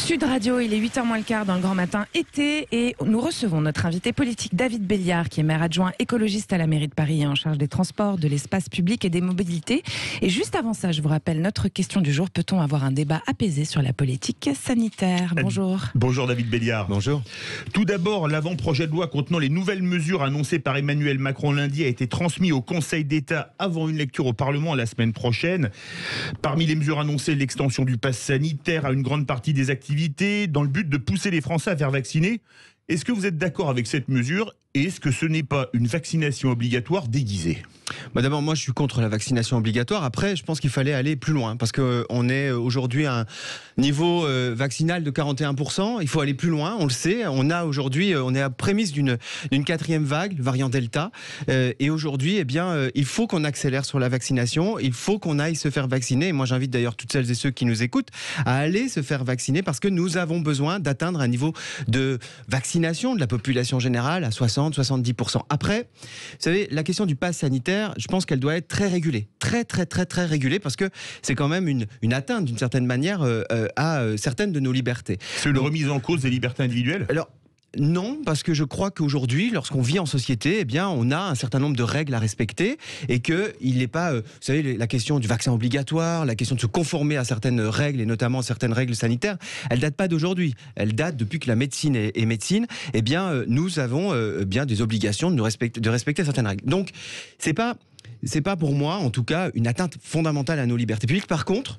Sud Radio, il est 8h moins le quart dans le grand matin été et nous recevons notre invité politique David Belliard qui est maire adjoint écologiste à la mairie de Paris et en charge des transports, de l'espace public et des mobilités. Et juste avant ça, je vous rappelle notre question du jour, peut-on avoir un débat apaisé sur la politique sanitaire? Bonjour. Bonjour David Belliard. Bonjour. Tout d'abord, l'avant-projet de loi contenant les nouvelles mesures annoncées par Emmanuel Macron lundi a été transmis au Conseil d'État avant une lecture au Parlement la semaine prochaine. Parmi les mesures annoncées, l'extension du pass sanitaire à une grande partie des activités dans le but de pousser les Français à faire vacciner. Est-ce que vous êtes d'accord avec cette mesure et est-ce que ce n'est pas une vaccination obligatoire déguisée ? D'abord, moi je suis contre la vaccination obligatoire. Après, je pense qu'il fallait aller plus loin parce qu'on est aujourd'hui à un niveau vaccinal de 41%. Il faut aller plus loin, on le sait. On est à prémisse d'une quatrième vague, le variant Delta. Et aujourd'hui, il faut qu'on accélère sur la vaccination. Il faut qu'on aille se faire vacciner. Et moi, j'invite d'ailleurs toutes celles et ceux qui nous écoutent à aller se faire vacciner parce que nous avons besoin d'atteindre un niveau de vaccination de la population générale à 60-70%. Après, vous savez, la question du pass sanitaire, je pense qu'elle doit être très régulée, très régulée, parce que c'est quand même une atteinte d'une certaine manière à certaines de nos libertés. C'est une remise en cause des libertés individuelles ? Alors, non, parce que je crois qu'aujourd'hui, lorsqu'on vit en société, on a un certain nombre de règles à respecter et qu'il n'est pas, vous savez, la question du vaccin obligatoire, la question de se conformer à certaines règles et notamment certaines règles sanitaires, elle date pas d'aujourd'hui. Elle date depuis que la médecine est médecine. Nous avons des obligations de respecter certaines règles. Donc, c'est pas pour moi, en tout cas, une atteinte fondamentale à nos libertés publiques. Par contre,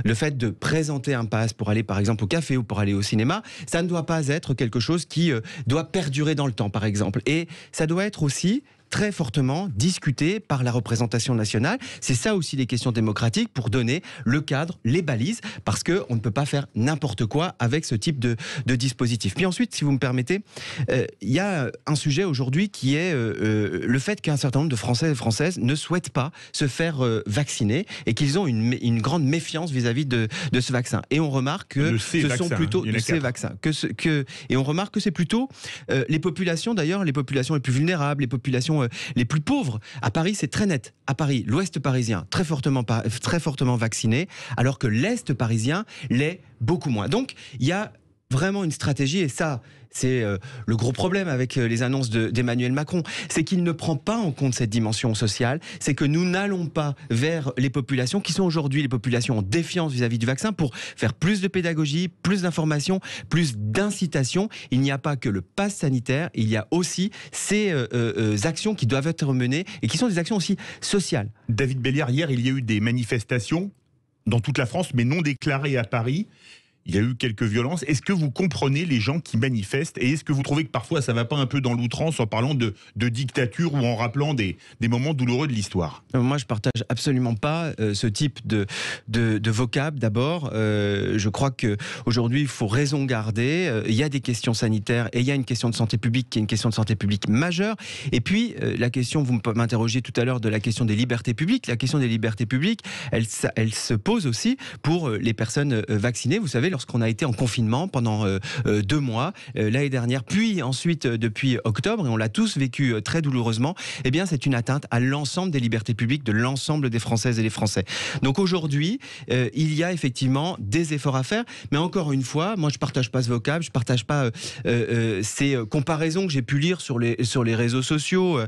le fait de présenter un pass pour aller, par exemple, au café ou pour aller au cinéma, ça ne doit pas être quelque chose qui doit perdurer dans le temps, par exemple. Et ça doit être aussi très fortement discuté par la représentation nationale. C'est ça aussi les questions démocratiques pour donner le cadre, les balises, parce qu'on ne peut pas faire n'importe quoi avec ce type de dispositif. Puis ensuite, si vous me permettez, il y a un sujet aujourd'hui qui est le fait qu'un certain nombre de Français et Françaises ne souhaitent pas se faire vacciner et qu'ils ont une grande méfiance vis-à-vis de ce vaccin. Et on remarque que ce sont plutôt de ces vaccins. Et on remarque que c'est plutôt les populations, d'ailleurs, les populations les plus vulnérables, les populations les plus pauvres. À Paris, c'est très net. À Paris, l'Ouest parisien, très fortement vacciné, alors que l'Est parisien l'est beaucoup moins. Donc, il y a vraiment une stratégie, et ça, c'est le gros problème avec les annonces d'Emmanuel Macron, c'est qu'il ne prend pas en compte cette dimension sociale, c'est que nous n'allons pas vers les populations qui sont aujourd'hui les populations en défiance vis-à-vis du vaccin pour faire plus de pédagogie, plus d'information, plus d'incitation. Il n'y a pas que le pass sanitaire, il y a aussi ces actions qui doivent être menées et qui sont des actions aussi sociales. David Belliard, hier, il y a eu des manifestations dans toute la France, mais non déclarées à Paris. Il y a eu quelques violences. Est-ce que vous comprenez les gens qui manifestent et est-ce que vous trouvez que parfois ça ne va pas un peu dans l'outrance en parlant de dictature ou en rappelant des moments douloureux de l'histoire ? Moi, je ne partage absolument pas ce type de vocable. D'abord, je crois qu'aujourd'hui, il faut raison garder. Il y a des questions sanitaires et il y a une question de santé publique qui est une question de santé publique majeure. Et puis, la question, vous m'interrogiez tout à l'heure de la question des libertés publiques. La question des libertés publiques, elle se pose aussi pour les personnes vaccinées. Vous savez, lorsqu'on a été en confinement pendant 2 mois l'année dernière, puis ensuite depuis octobre, et on l'a tous vécu très douloureusement, c'est une atteinte à l'ensemble des libertés publiques de l'ensemble des Françaises et des Français. Donc aujourd'hui, il y a effectivement des efforts à faire, mais encore une fois, moi je partage pas ce vocable, je partage pas ces comparaisons que j'ai pu lire sur les réseaux sociaux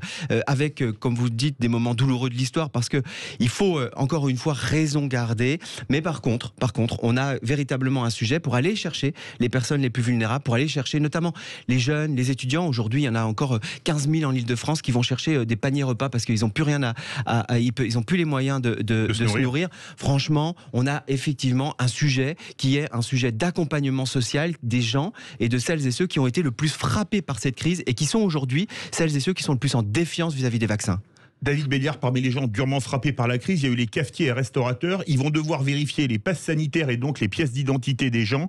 avec, comme vous dites, des moments douloureux de l'histoire, parce que il faut encore une fois raison garder. Mais par contre, on a véritablement un sujet pour aller chercher les personnes les plus vulnérables, pour aller chercher notamment les jeunes, les étudiants. Aujourd'hui, il y en a encore 15 000 en Île-de-France qui vont chercher des paniers repas parce qu'ils n'ont plus rien ils n'ont plus les moyens de se nourrir. Franchement, on a effectivement un sujet qui est un sujet d'accompagnement social des gens et de celles et ceux qui ont été le plus frappés par cette crise et qui sont aujourd'hui celles et ceux qui sont le plus en défiance vis-à-vis des vaccins. David Belliard, parmi les gens durement frappés par la crise, il y a eu les cafetiers et restaurateurs. Ils vont devoir vérifier les passes sanitaires et donc les pièces d'identité des gens.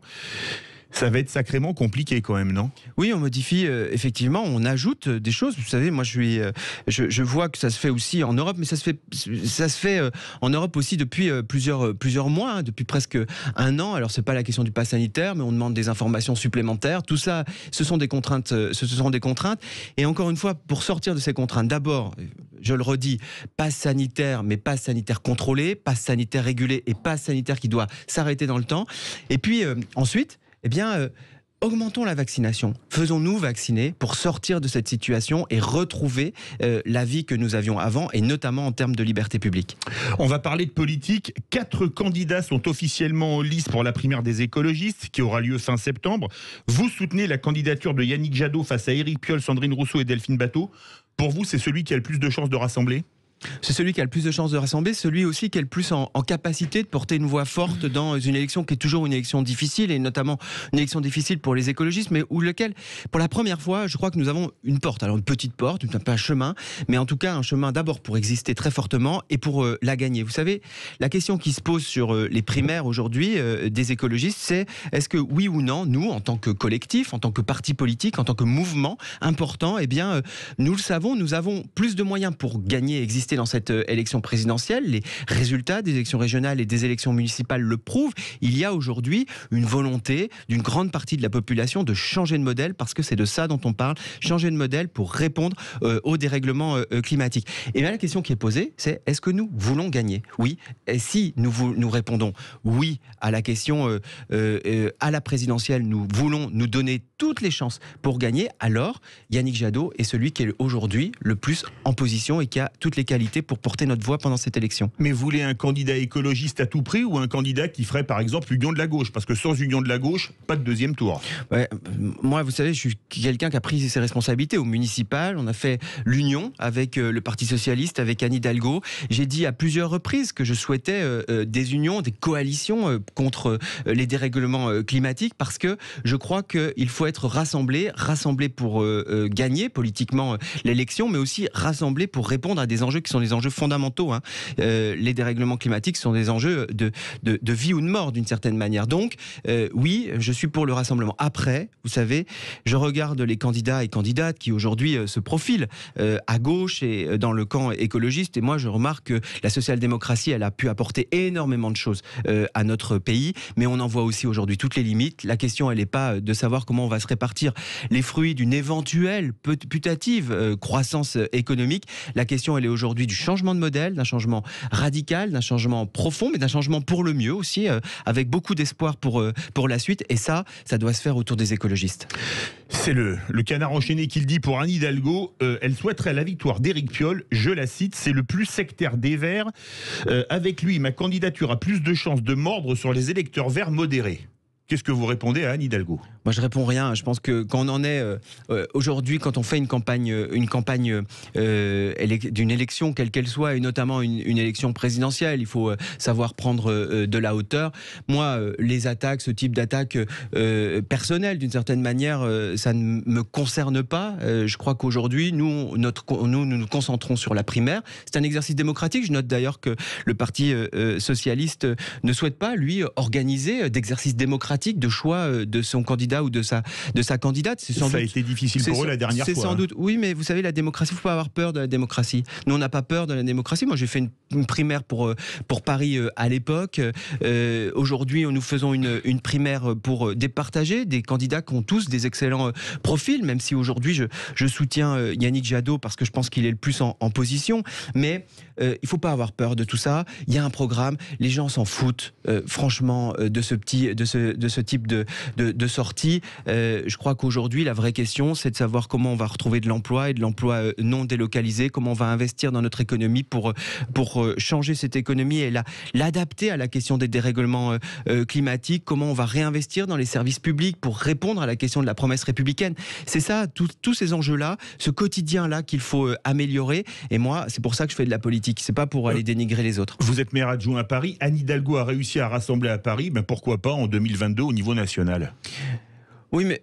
Ça va être sacrément compliqué quand même, non ? Oui, on modifie, effectivement, on ajoute des choses. Vous savez, moi je vois que ça se fait aussi en Europe, mais ça se fait en Europe aussi depuis plusieurs mois, hein, depuis presque 1 an. Alors c'est pas la question du pass sanitaire, mais on demande des informations supplémentaires. Tout ça, ce sont des contraintes. Et encore une fois, pour sortir de ces contraintes, d'abord, je le redis, pass sanitaire, mais pass sanitaire contrôlé, pass sanitaire régulé et pass sanitaire qui doit s'arrêter dans le temps. Et puis ensuite, Eh bien, augmentons la vaccination. Faisons-nous vacciner pour sortir de cette situation et retrouver la vie que nous avions avant, et notamment en termes de liberté publique. On va parler de politique. 4 candidats sont officiellement en lice pour la primaire des écologistes, qui aura lieu fin septembre. Vous soutenez la candidature de Yannick Jadot face à Éric Piolle, Sandrine Rousseau et Delphine Batho. Pour vous, c'est celui qui a le plus de chances de rassembler ? C'est celui qui a le plus de chances de rassembler, celui aussi qui est le plus en capacité de porter une voix forte dans une élection qui est toujours une élection difficile, et notamment une élection difficile pour les écologistes, mais où lequel, pour la première fois, je crois que nous avons une porte, alors une petite porte, un chemin, mais en tout cas un chemin d'abord pour exister très fortement et pour la gagner. Vous savez, la question qui se pose sur les primaires aujourd'hui des écologistes, c'est est-ce que oui ou non, nous, en tant que collectif, en tant que parti politique, en tant que mouvement important, eh bien, nous le savons, nous avons plus de moyens pour gagner et exister dans cette élection présidentielle. Les résultats des élections régionales et des élections municipales le prouvent. Il y a aujourd'hui une volonté d'une grande partie de la population de changer de modèle, parce que c'est de ça dont on parle, changer de modèle pour répondre au dérèglement climatique. Et bien la question qui est posée, c'est est-ce que nous voulons gagner ? Oui. Et si nous répondons oui à la question à la présidentielle, nous voulons nous donner toutes les chances pour gagner, alors Yannick Jadot est celui qui est aujourd'hui le plus en position et qui a toutes les qualités pour porter notre voix pendant cette élection. Mais vous voulez un candidat écologiste à tout prix, ou un candidat qui ferait par exemple l'union de la gauche ? Parce que sans union de la gauche, pas de deuxième tour. Ouais, moi, vous savez, je suis quelqu'un qui a pris ses responsabilités au municipal. On a fait l'union avec le Parti Socialiste, avec Anne Hidalgo. J'ai dit à plusieurs reprises que je souhaitais des unions, des coalitions contre les dérèglements climatiques, parce que je crois qu'il faut être rassemblé pour gagner politiquement l'élection, mais aussi rassemblé pour répondre à des enjeux qui sont des enjeux fondamentaux. Les dérèglements climatiques sont des enjeux de vie ou de mort d'une certaine manière. Donc, oui, je suis pour le rassemblement. Après, vous savez, je regarde les candidats et candidates qui aujourd'hui se profilent à gauche et dans le camp écologiste, et moi je remarque que la social-démocratie, elle a pu apporter énormément de choses à notre pays, mais on en voit aussi aujourd'hui toutes les limites. La question, elle n'est pas de savoir comment on va se répartir les fruits d'une éventuelle putative croissance économique. La question, elle est aujourd'hui du changement de modèle, d'un changement radical, d'un changement profond, mais d'un changement pour le mieux aussi, avec beaucoup d'espoir pour la suite. Et ça doit se faire autour des écologistes. C'est le canard enchaîné qui le dit pour Anne Hidalgo. Elle souhaiterait la victoire d'Éric Piolle. Je la cite, c'est le plus sectaire des Verts. Avec lui, ma candidature a plus de chances de mordre sur les électeurs verts modérés. Qu'est-ce que vous répondez à Anne Hidalgo ? Moi, je réponds rien. Je pense que quand on en est aujourd'hui, quand on fait une campagne d'une élection, quelle qu'elle soit, et notamment une élection présidentielle, il faut savoir prendre de la hauteur. Moi, les attaques, ce type d'attaque personnelle, d'une certaine manière, ça ne me concerne pas. Je crois qu'aujourd'hui, nous nous concentrons sur la primaire. C'est un exercice démocratique. Je note d'ailleurs que le Parti socialiste ne souhaite pas, lui, organiser d'exercices démocratiques de choix de son candidat ou de sa candidate. Ça a été difficile pour eux la dernière fois. C'est sans doute. Oui, mais vous savez, la démocratie, il ne faut pas avoir peur de la démocratie. Nous, on n'a pas peur de la démocratie. Moi, j'ai fait une primaire pour Paris à l'époque. Aujourd'hui, nous faisons une primaire pour départager des candidats qui ont tous des excellents profils, même si aujourd'hui, je soutiens Yannick Jadot parce que je pense qu'il est le plus en position. Mais il ne faut pas avoir peur de tout ça. Il y a un programme. Les gens s'en foutent, franchement, de ce type de sortie. Je crois qu'aujourd'hui, la vraie question, c'est de savoir comment on va retrouver de l'emploi et de l'emploi non délocalisé, comment on va investir dans notre économie pour changer cette économie et l'adapter à la question des dérèglements climatiques, comment on va réinvestir dans les services publics pour répondre à la question de la promesse républicaine. C'est ça, tous ces enjeux-là, ce quotidien-là qu'il faut améliorer. Et moi, c'est pour ça que je fais de la politique. C'est pas pour aller dénigrer les autres. Vous êtes maire adjoint à Paris. Anne Hidalgo a réussi à rassembler à Paris. Ben pourquoi pas en 2022 au niveau national ? Oui, mais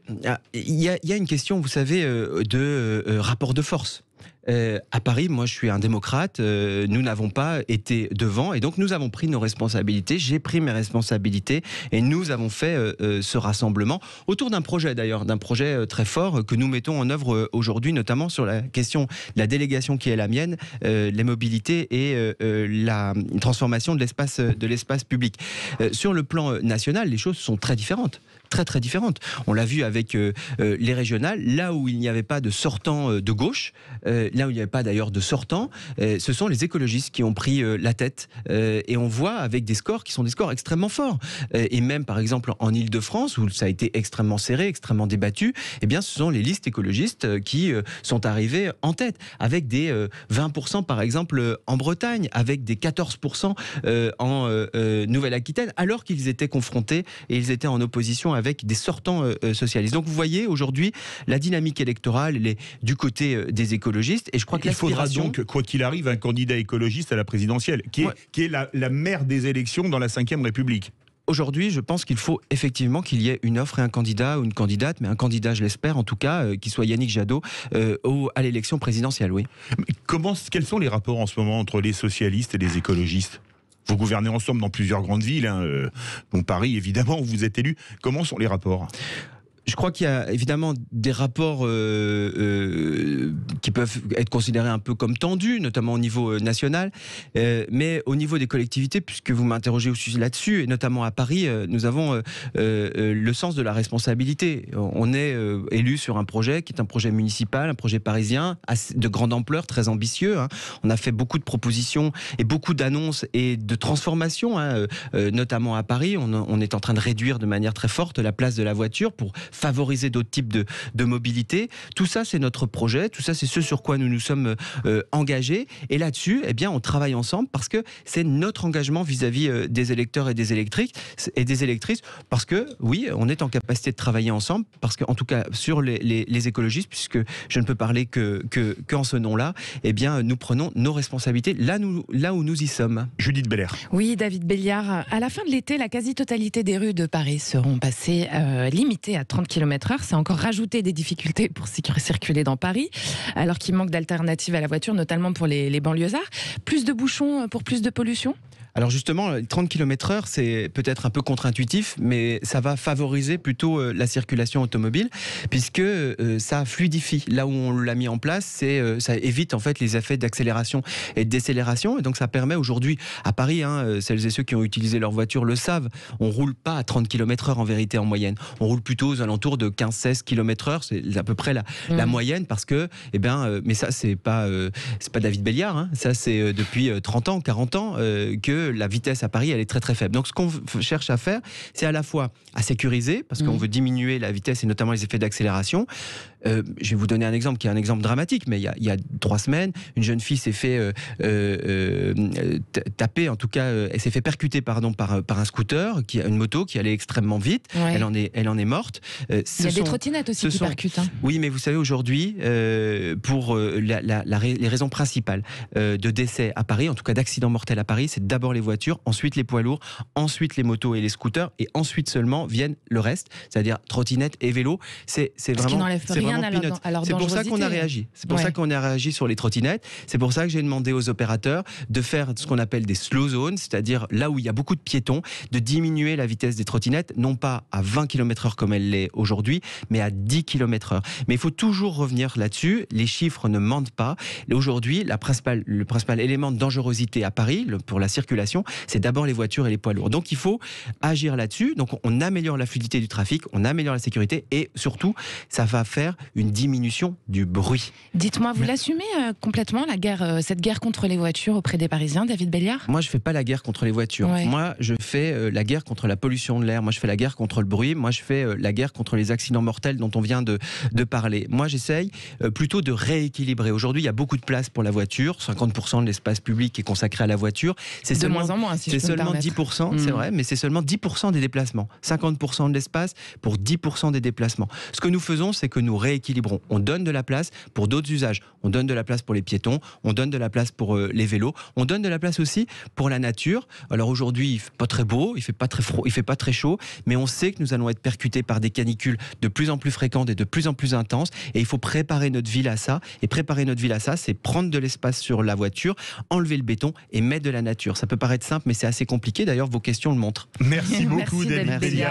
il y a une question, vous savez, de rapport de force. À Paris, moi je suis un démocrate, nous n'avons pas été devant et donc nous avons pris nos responsabilités, j'ai pris mes responsabilités et nous avons fait ce rassemblement autour d'un projet d'ailleurs, d'un projet très fort que nous mettons en œuvre aujourd'hui, notamment sur la question de la délégation qui est la mienne, les mobilités et la transformation de l'espace public. Sur le plan national, les choses sont très différentes. Très différentes. On l'a vu avec les régionales, là où il n'y avait pas de sortant de gauche, là où il n'y avait pas d'ailleurs de sortants, ce sont les écologistes qui ont pris la tête. Et on voit avec des scores qui sont des scores extrêmement forts. Et même par exemple en Île-de-France, où ça a été extrêmement serré, extrêmement débattu, eh bien ce sont les listes écologistes qui sont arrivées en tête, avec des 20% par exemple en Bretagne, avec des 14% en Nouvelle-Aquitaine, alors qu'ils étaient confrontés et ils étaient en opposition avec des sortants socialistes. Donc vous voyez aujourd'hui la dynamique électorale, elle est du côté des écologistes, et je crois que il faudra donc, quoi qu'il arrive, un candidat écologiste à la présidentielle, qui est la mère des élections dans la Ve République. Aujourd'hui, je pense qu'il faut effectivement qu'il y ait une offre et un candidat ou une candidate, mais un candidat, je l'espère en tout cas, qui soit Yannick Jadot à l'élection présidentielle, oui. Quels sont les rapports en ce moment entre les socialistes et les écologistes ? Vous gouvernez ensemble dans plusieurs grandes villes, dont Paris évidemment, où vous êtes élu. Comment sont les rapports ? Je crois qu'il y a évidemment des rapports qui peuvent être considérés un peu comme tendus, notamment au niveau national, mais au niveau des collectivités, puisque vous m'interrogez aussi là-dessus, et notamment à Paris, nous avons le sens de la responsabilité. On est élu sur un projet qui est un projet municipal, un projet parisien, de grande ampleur, très ambitieux. On a fait beaucoup de propositions et beaucoup d'annonces et de transformations, notamment à Paris. On est en train de réduire de manière très forte la place de la voiture pour favoriser d'autres types de mobilité. Tout ça, c'est notre projet. Tout ça, c'est ce sur quoi nous nous sommes engagés. Et là-dessus, eh bien, on travaille ensemble parce que c'est notre engagement vis-à-vis des électeurs et des électrices. Parce que, oui, on est en capacité de travailler ensemble. Parce qu'en tout cas, sur les écologistes, puisque je ne peux parler qu'en ce nom-là, eh bien, nous prenons nos responsabilités là où nous y sommes. Judith Beller. Oui, David Béliard. À la fin de l'été, la quasi-totalité des rues de Paris seront passées limitées à 30 km/h. C'est encore rajouter des difficultés pour circuler dans Paris, alors qu'il manque d'alternatives à la voiture, notamment pour les banlieusards. Plus de bouchons pour plus de pollution ? Alors justement, 30 km/h, c'est peut-être un peu contre-intuitif, mais ça va favoriser plutôt la circulation automobile, puisque ça fluidifie. Là où on l'a mis en place, ça évite en fait les effets d'accélération et de décélération, et donc ça permet aujourd'hui, à Paris, celles et ceux qui ont utilisé leur voiture le savent, on roule pas à 30 km/h en vérité en moyenne. On roule plutôt aux alentours de 15-16 km/h, c'est à peu près la moyenne, parce que, mais ça c'est pas David Béliard, ça c'est depuis 30 ans, 40 ans que la vitesse à Paris elle est très très faible. Donc ce qu'on cherche à faire, c'est à la fois à sécuriser, parce qu'on veut diminuer la vitesse et notamment les effets d'accélération. Je vais vous donner un exemple qui est un exemple dramatique, mais il y a 3 semaines, une jeune fille s'est fait taper, en tout cas, elle s'est fait percuter par un scooter, une moto qui allait extrêmement vite. Ouais. Elle en est morte. Il y a des trottinettes aussi qui percutent. Oui, mais vous savez, aujourd'hui, pour les raisons principales de décès à Paris, en tout cas d'accidents mortels à Paris, c'est d'abord les voitures, ensuite les poids lourds, ensuite les motos et les scooters, et ensuite seulement viennent le reste, c'est-à-dire trottinettes et vélos. C'est vraiment peanuts. C'est pour ça qu'on a réagi. C'est pour ça qu'on a réagi sur les trottinettes. C'est pour ça que j'ai demandé aux opérateurs de faire ce qu'on appelle des slow zones, c'est-à-dire là où il y a beaucoup de piétons, de diminuer la vitesse des trottinettes, non pas à 20 km/h comme elle l'est aujourd'hui, mais à 10 km/h. Mais il faut toujours revenir là-dessus. Les chiffres ne mentent pas. Et aujourd'hui, le principal élément de dangerosité à Paris, pour la circulation, c'est d'abord les voitures et les poids lourds. Donc il faut agir là-dessus. Donc on améliore la fluidité du trafic, on améliore la sécurité, et surtout, ça va faire une diminution du bruit. Dites-moi, vous l'assumez complètement, cette guerre contre les voitures auprès des Parisiens, David Béliard ? Moi, je ne fais pas la guerre contre les voitures. Ouais. Moi, je fais la guerre contre la pollution de l'air. Moi, je fais la guerre contre le bruit. Moi, je fais la guerre contre les accidents mortels dont on vient de parler. Moi, j'essaye plutôt de rééquilibrer. Aujourd'hui, il y a beaucoup de place pour la voiture. 50% de l'espace public est consacré à la voiture. C'est de moins en moins, si je peux me permettre. C'est seulement 10%, c'est vrai, mais c'est seulement 10% des déplacements. 50% de l'espace pour 10% des déplacements. Ce que nous faisons, c'est que nous rééquilibrons. On donne de la place pour d'autres usages. On donne de la place pour les piétons, on donne de la place pour les vélos, on donne de la place aussi pour la nature. Alors aujourd'hui, il fait pas très beau, il fait pas très froid, il fait pas très chaud, mais on sait que nous allons être percutés par des canicules de plus en plus fréquentes et de plus en plus intenses, et il faut préparer notre ville à ça. Et préparer notre ville à ça, c'est prendre de l'espace sur la voiture, enlever le béton et mettre de la nature. Ça peut paraître simple, mais c'est assez compliqué. D'ailleurs, vos questions le montrent. Merci beaucoup, David Béliard.